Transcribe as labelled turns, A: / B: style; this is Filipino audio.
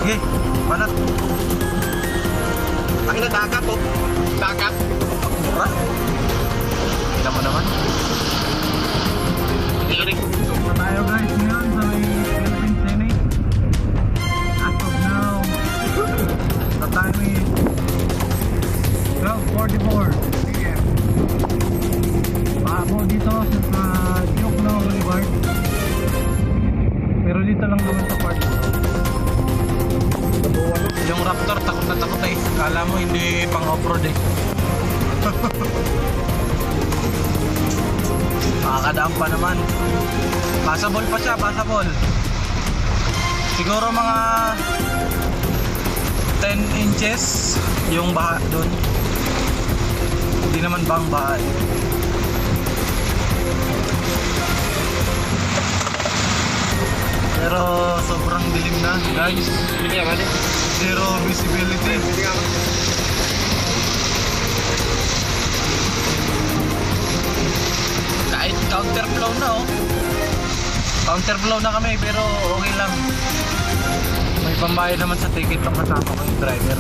A: Sige, banat.
B: Ang ina dagat oh. Dagat.
A: Mura. Kita mo naman.
C: So pa tayo guys ngayon sa may Philippine Senate. As of now, the time is 12:44 p.m. Paako dito sa Diokno Boulevard. Pero dito lang naman sa part.
A: Yung Raptor, takot na takot eh. Kala mo hindi pang off-road eh. Makakadaan pa naman. Passable pa siya, passable. Siguro mga 10 inches yung baha dun. Hindi naman bang baha eh. Pero sobrang dilim na guys.
B: Hindi ka mali.
A: Zero visibility.
B: Hindi ka mali.
A: Kahit counterflow na oh. Counterflow na kami pero okay lang. May pambayad naman sa ticket ng kasama ko yung driver.